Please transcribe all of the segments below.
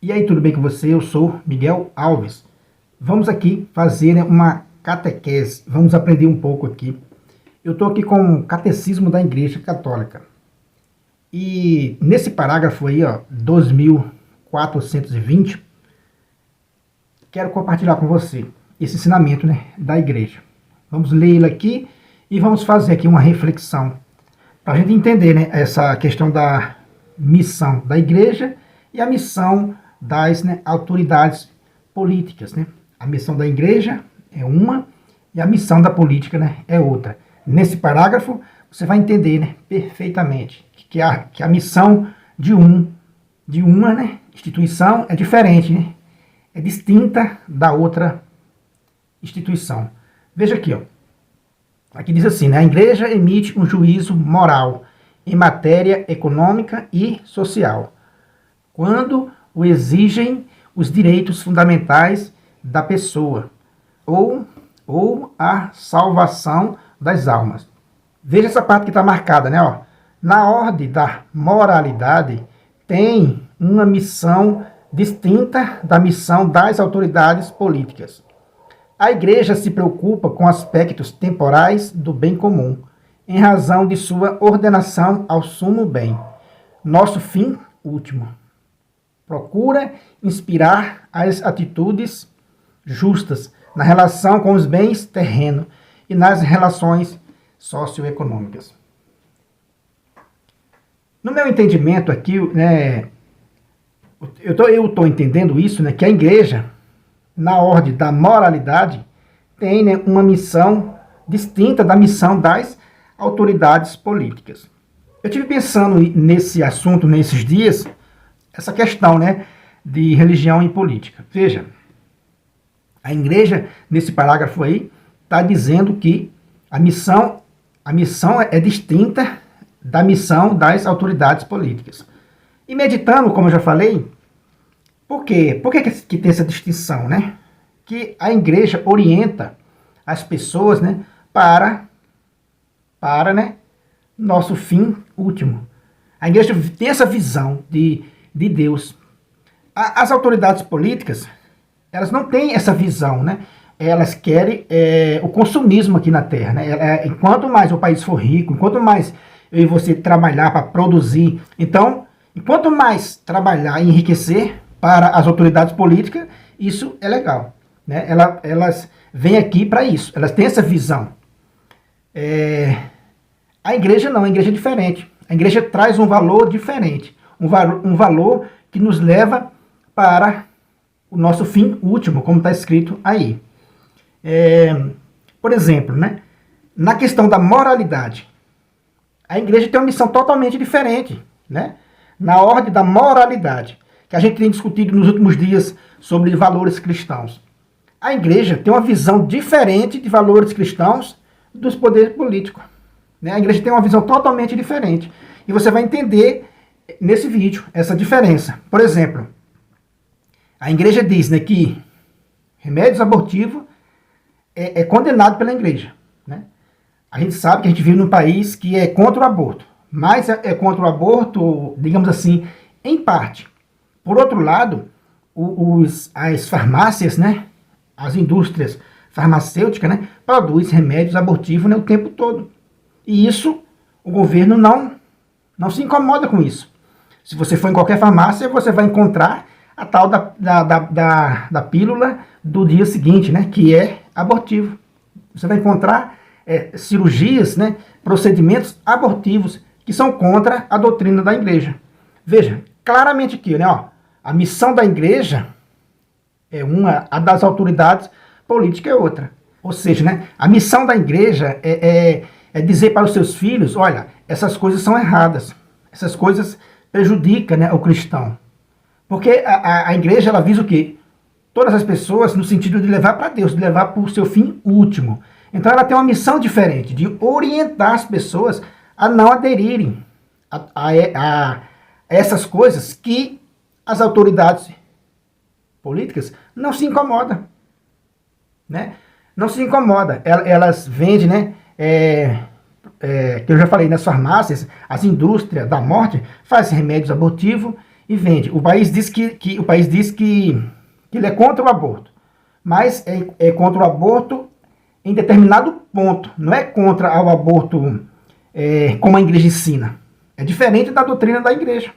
E aí, tudo bem com você? Eu sou Miguel Alves. Vamos aqui fazer, né, uma catequese. Vamos aprender um pouco aqui. Eu estou aqui com o Catecismo da Igreja Católica. E nesse parágrafo aí, ó, 2420, quero compartilhar com você esse ensinamento, né, da Igreja. Vamos ler ele aqui e vamos fazer aqui uma reflexão para a gente entender, né, essa questão da missão da Igreja e a missão das, né, autoridades políticas, né? A missão da igreja é uma e a missão da política, né, é outra. Nesse parágrafo você vai entender, né, perfeitamente que a missão de uma, né, instituição é diferente, né? É distinta da outra instituição. Veja aqui, ó. Aqui diz assim, né, a igreja emite um juízo moral em matéria econômica e social, quando o exigem os direitos fundamentais da pessoa ou a salvação das almas. Veja essa parte que está marcada, né? Ó. Na ordem da moralidade tem uma missão distinta da missão das autoridades políticas. A igreja se preocupa com aspectos temporais do bem comum, em razão de sua ordenação ao sumo bem, nosso fim último. Procura inspirar as atitudes justas na relação com os bens terrenos e nas relações socioeconômicas. No meu entendimento aqui, né, eu estou entendendo isso, né, que a igreja, na ordem da moralidade, tem, né, uma missão distinta da missão das autoridades políticas. Eu tive pensando nesse assunto nesses dias, essa questão, né, de religião e política. Veja, a igreja, nesse parágrafo aí, está dizendo que a missão é distinta da missão das autoridades políticas. E meditando, como eu já falei, por quê? Por que tem essa distinção, né? Que a igreja orienta as pessoas, né, para né, nosso fim último. A igreja tem essa visão de Deus. As autoridades políticas, elas não têm essa visão, né? Elas querem o consumismo aqui na Terra, né? Enquanto mais o país for rico, enquanto mais eu e você trabalhar para produzir, então, enquanto mais trabalhar e enriquecer para as autoridades políticas, isso é legal, né? Elas vêm aqui para isso, elas têm essa visão. A igreja não, a igreja é diferente. A igreja traz um valor diferente, um valor que nos leva para o nosso fim último, como está escrito aí. Por exemplo, né, na questão da moralidade, a igreja tem uma missão totalmente diferente, né? Na ordem da moralidade, que a gente tem discutido nos últimos dias sobre valores cristãos. A igreja tem uma visão diferente de valores cristãos dos poderes políticos, né? A igreja tem uma visão totalmente diferente. E você vai entender nesse vídeo essa diferença. Por exemplo, a igreja diz, né, que remédios abortivos é condenado pela igreja, né? A gente sabe que a gente vive num país que é contra o aborto, mas é contra o aborto, digamos assim, em parte. Por outro lado, as farmácias, né, as indústrias farmacêuticas, né, produzem remédios abortivos, né, o tempo todo. E isso, o governo não se incomoda com isso. Se você for em qualquer farmácia, você vai encontrar a tal da pílula do dia seguinte, né, que é abortivo. Você vai encontrar cirurgias, né, procedimentos abortivos que são contra a doutrina da igreja. Veja, claramente aqui, né, ó, a missão da igreja é uma, a das autoridades políticas é outra. Ou seja, né, a missão da igreja é dizer para os seus filhos, olha, essas coisas são erradas, essas coisas prejudicam, né, o cristão. Porque a igreja, ela visa o quê? Todas as pessoas no sentido de levar para Deus, de levar para o seu fim último. Então ela tem uma missão diferente, de orientar as pessoas a não aderirem a essas coisas que as autoridades políticas não se incomodam, né? Não se incomoda. Elas vendem, né? Que eu já falei, nas farmácias, as indústrias da morte fazem remédios abortivos e vende. O país diz que o país diz que ele é contra o aborto, mas é contra o aborto em determinado ponto. Não é contra o aborto como a igreja ensina. É diferente da doutrina da igreja.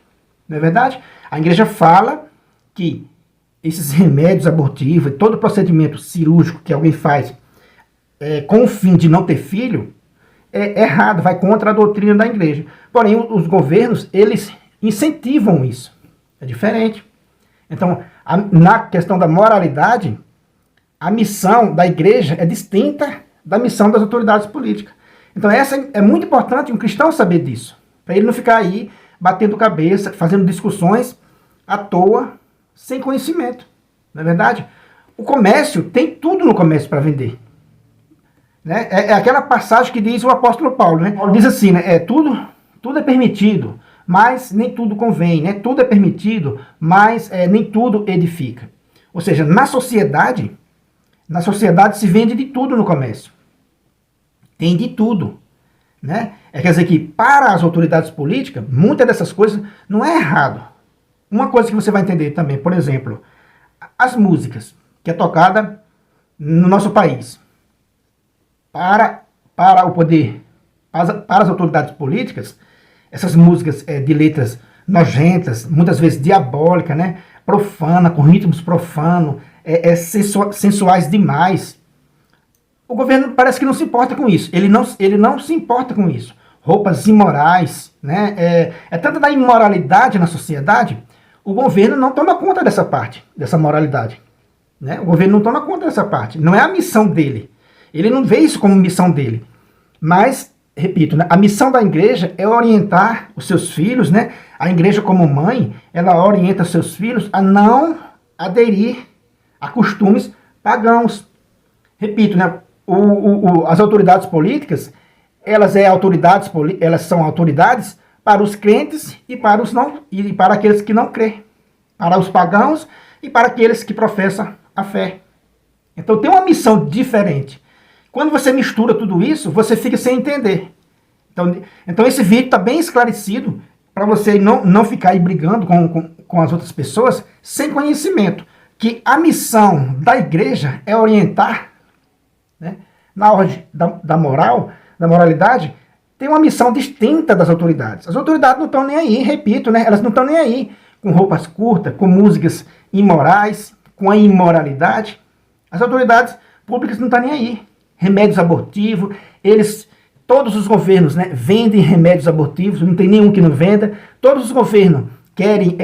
Não é verdade? A igreja fala que esses remédios abortivos, todo procedimento cirúrgico que alguém faz com o fim de não ter filho, é errado, vai contra a doutrina da igreja. Porém, os governos, eles incentivam isso. É diferente. Então, na questão da moralidade, a missão da igreja é distinta da missão das autoridades políticas. Então, essa é muito importante um cristão saber disso, para ele não ficar aí batendo cabeça, fazendo discussões à toa, sem conhecimento. Não é verdade? O comércio, tem tudo no comércio para vender. Né? É aquela passagem que diz o apóstolo Paulo. Né? Paulo diz assim, né? Tudo é permitido, mas nem tudo convém. Né? Tudo é permitido, mas nem tudo edifica. Ou seja, na sociedade se vende de tudo no comércio. Tem de tudo. Né? Quer dizer que para as autoridades políticas, muitas dessas coisas não é errado. Uma coisa que você vai entender também, por exemplo, as músicas que é tocada no nosso país. Para o poder, para as autoridades políticas, essas músicas de letras nojentas, muitas vezes diabólicas, né? Profana, com ritmos profanos, sensuais demais. O governo parece que não se importa com isso. Ele não se importa com isso. Roupas imorais, né? Tanta da imoralidade na sociedade, o governo não toma conta dessa parte, dessa moralidade. Né? O governo não toma conta dessa parte. Não é a missão dele. Ele não vê isso como missão dele. Mas, repito, né? A missão da igreja é orientar os seus filhos, né? A igreja como mãe, ela orienta os seus filhos a não aderir a costumes pagãos. Repito, né? As autoridades políticas, elas são autoridades para os crentes e para aqueles que não crêem, para os pagãos e para aqueles que professam a fé. Então tem uma missão diferente. Quando você mistura tudo isso, você fica sem entender. Então esse vídeo está bem esclarecido para você não ficar aí brigando com as outras pessoas sem conhecimento. Que a missão da igreja é orientar, né, na ordem da moral, da moralidade, tem uma missão distinta das autoridades. As autoridades não estão nem aí, repito, né? Elas não estão nem aí com roupas curtas, com músicas imorais, com a imoralidade. As autoridades públicas não estão nem aí. Remédios abortivos, todos os governos, né, vendem remédios abortivos, não tem nenhum que não venda. Todos os governos querem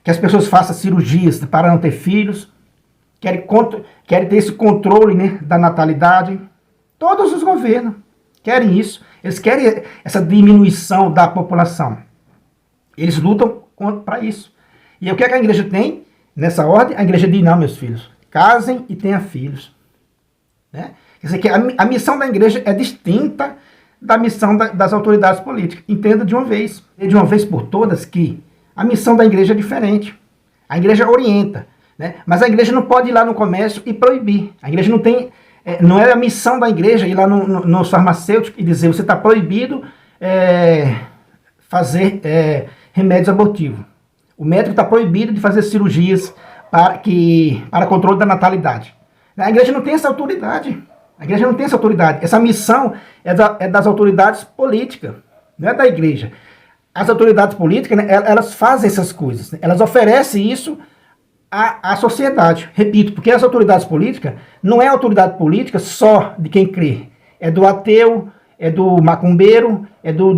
que as pessoas façam cirurgias para não ter filhos, querem ter esse controle, né, da natalidade. Todos os governos querem isso. Eles querem essa diminuição da população. Eles lutam para isso. E o que a igreja tem nessa ordem? A igreja diz, não, meus filhos, casem e tenham filhos. Né? Quer dizer que a missão da igreja é distinta da missão das autoridades políticas. Entenda de uma vez por todas, que a missão da igreja é diferente. A igreja orienta, né? Mas a igreja não pode ir lá no comércio e proibir. A igreja não tem... não é a missão da igreja ir lá no farmacêutico e dizer, você está proibido fazer remédios abortivos. O médico está proibido de fazer cirurgias para controle da natalidade. A igreja não tem essa autoridade. A igreja não tem essa autoridade. Essa missão é das autoridades políticas, não é da igreja. As autoridades políticas, né, elas fazem essas coisas. Né? Elas oferecem isso à sociedade. Repito, porque as autoridades políticas não é autoridade política só de quem crê. É do ateu, é do macumbeiro, é do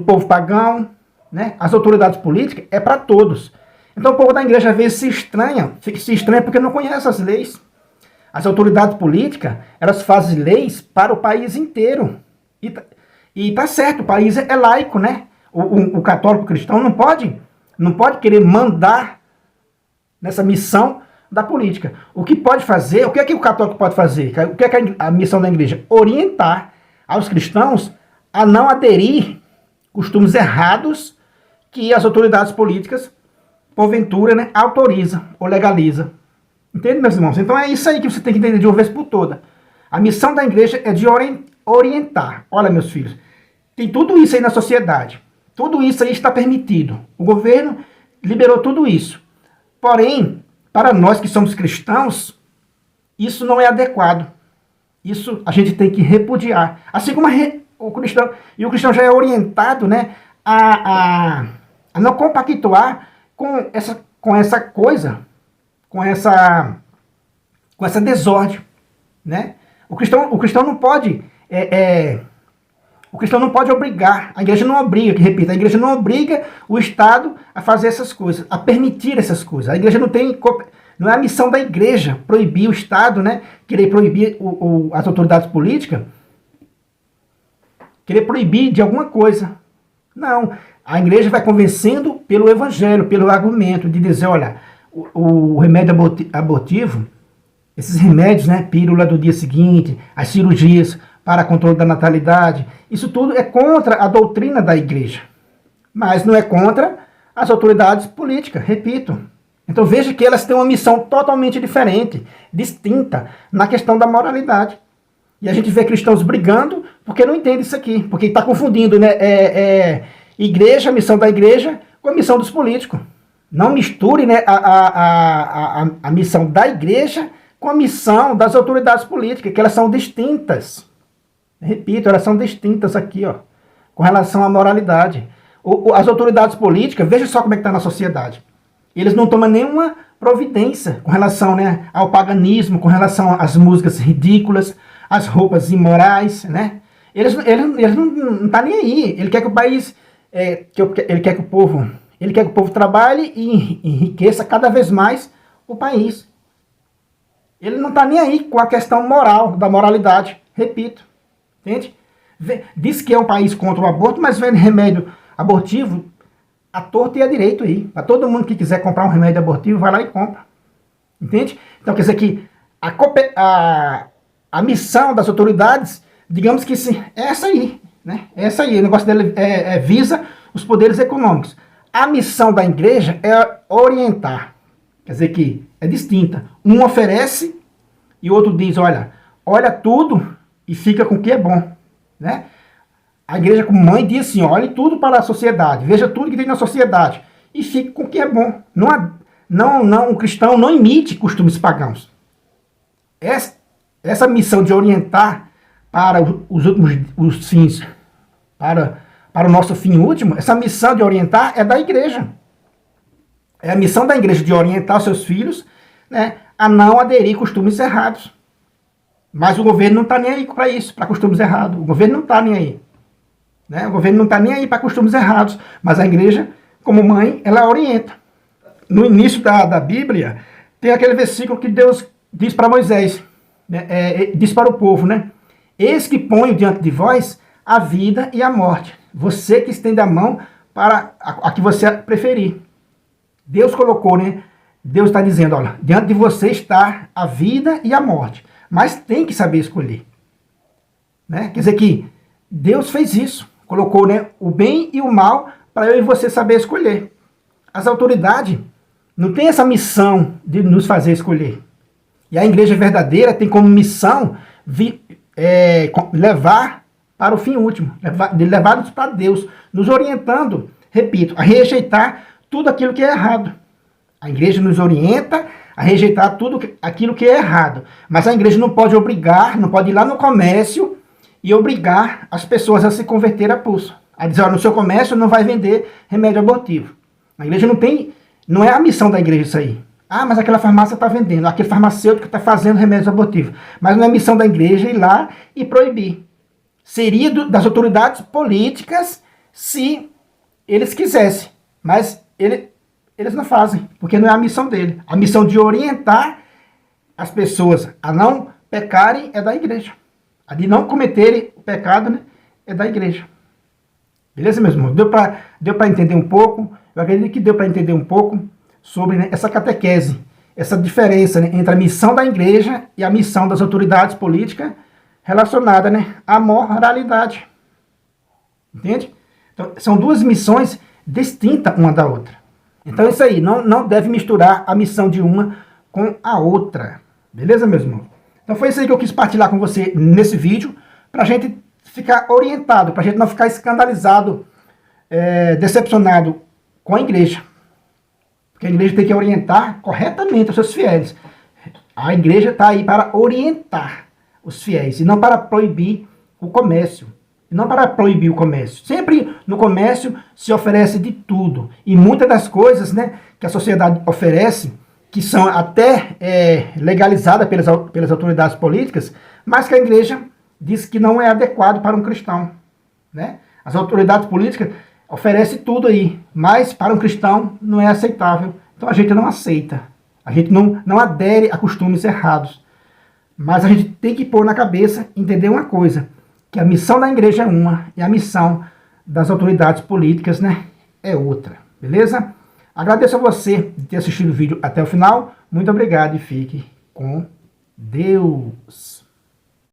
povo pagão. Né? As autoridades políticas é para todos. Então o povo da igreja às vezes se estranha porque não conhece as leis. As autoridades políticas, elas fazem leis para o país inteiro. E tá certo, o país é laico, né? O católico cristão não pode querer mandar nessa missão da política. O que pode fazer, o que é que o católico pode fazer? O que é que a missão da igreja? Orientar aos cristãos a não aderir costumes errados que as autoridades políticas, porventura, né, autorizam ou legalizam. Entende, meus irmãos? Então é isso aí que você tem que entender de uma vez por toda. A missão da igreja é de orientar. Olha, meus filhos, tem tudo isso aí na sociedade. Tudo isso aí está permitido. O governo liberou tudo isso. Porém, para nós que somos cristãos, isso não é adequado. Isso a gente tem que repudiar. Assim como o cristão já é orientado, né, a não compactuar com essa coisa, com essa desordem, né? O cristão não pode o cristão não pode obrigar, a igreja não obriga, que repita, a igreja não obriga o Estado a fazer essas coisas, a permitir essas coisas. A igreja não é a missão da igreja proibir o Estado, né? Querer proibir as autoridades políticas, querer proibir de alguma coisa. Não, a igreja vai convencendo pelo evangelho, pelo argumento de dizer, olha, o remédio abortivo, esses remédios, né, pílula do dia seguinte, as cirurgias para controle da natalidade, isso tudo é contra a doutrina da igreja, mas não é contra as autoridades políticas, repito. Então veja que elas têm uma missão totalmente diferente, distinta, na questão da moralidade. E a gente vê cristãos brigando porque não entende isso aqui, porque está confundindo, né, igreja, a missão da igreja, com a missão dos políticos. Não misture, né, a missão da igreja com a missão das autoridades políticas, que elas são distintas. Repito, elas são distintas aqui, ó, com relação à moralidade. As autoridades políticas, veja só como é que está na sociedade. Eles não tomam nenhuma providência com relação, né, ao paganismo, com relação às músicas ridículas, às roupas imorais, né? Eles não tá nem aí. Ele quer que o país, ele quer que o povo trabalhe e enriqueça cada vez mais o país. Ele não está nem aí com a questão moral, da moralidade. Repito. Entende? Diz que é um país contra o aborto, mas vende remédio abortivo à torta e à direito aí. Para todo mundo que quiser comprar um remédio abortivo, vai lá e compra. Entende? Então quer dizer que a missão das autoridades, digamos que sim, é essa aí. Né? É essa aí. O negócio dele visa os poderes econômicos. A missão da igreja é orientar. Quer dizer que é distinta. Um oferece e o outro diz, olha tudo e fica com o que é bom. Né? A igreja como mãe diz assim, olhe tudo para a sociedade, veja tudo que tem na sociedade e fique com o que é bom. O cristão não imite costumes pagãos. Essa missão de orientar para os fins, para o nosso fim último, essa missão de orientar é da igreja. É a missão da igreja de orientar os seus filhos, né, a não aderir costumes errados. Mas o governo não está nem aí para isso, para costumes errados. O governo não está nem aí. Né? O governo não está nem aí para costumes errados. Mas a igreja, como mãe, ela orienta. No início da Bíblia, tem aquele versículo que Deus diz para Moisés, né, diz para o povo, né? Eis que ponho diante de vós a vida e a morte. Você que estende a mão para a que você preferir. Deus colocou, né? Deus está dizendo, olha, diante de você está a vida e a morte. Mas tem que saber escolher. Né? Quer dizer que Deus fez isso. Colocou, né, o bem e o mal para eu e você saber escolher. As autoridades não têm essa missão de nos fazer escolher. E a igreja verdadeira tem como missão levar para o fim último. Levar-nos para Deus. Nos orientando, repito, a rejeitar tudo aquilo que é errado. A igreja nos orienta a rejeitar tudo aquilo que é errado. Mas a igreja não pode obrigar, não pode ir lá no comércio e obrigar as pessoas a se converter a pulso. A dizer, no seu comércio não vai vender remédio abortivo. A igreja não é a missão da igreja isso aí. Ah, mas aquela farmácia está vendendo, aquele farmacêutico está fazendo remédios abortivos. Mas não é a missão da igreja ir lá e proibir. Seria das autoridades políticas se eles quisessem. Mas eles não fazem, porque não é a missão dele. A missão de orientar as pessoas a não pecarem é da igreja. A de não cometerem o pecado, né, é da igreja. Beleza, meus irmãos? Deu para entender um pouco? Eu acredito que deu para entender um pouco sobre, né, essa catequese, essa diferença, né, entre a missão da igreja e a missão das autoridades políticas relacionada, né, à moralidade. Entende? Então, são duas missões distintas uma da outra. Então é isso aí, não deve misturar a missão de uma com a outra. Beleza, meus irmãos? Então foi isso aí que eu quis partilhar com você nesse vídeo, para a gente ficar orientado, para a gente não ficar escandalizado decepcionado com a igreja. Porque a igreja tem que orientar corretamente os seus fiéis. A igreja está aí para orientar os fiéis e não para proibir o comércio. E não para proibir o comércio. Sempre no comércio se oferece de tudo. E muitas das coisas, né, que a sociedade oferece, que são até legalizadas pelas autoridades políticas, mas que a igreja diz que não é adequado para um cristão. Né? As autoridades políticas oferecem tudo aí, mas para um cristão não é aceitável. Então a gente não aceita. A gente não adere a costumes errados. Mas a gente tem que pôr na cabeça, entender uma coisa, que a missão da igreja é uma e a missão das autoridades políticas, né, é outra. Beleza? Agradeço a você de ter assistido o vídeo até o final. Muito obrigado e fique com Deus.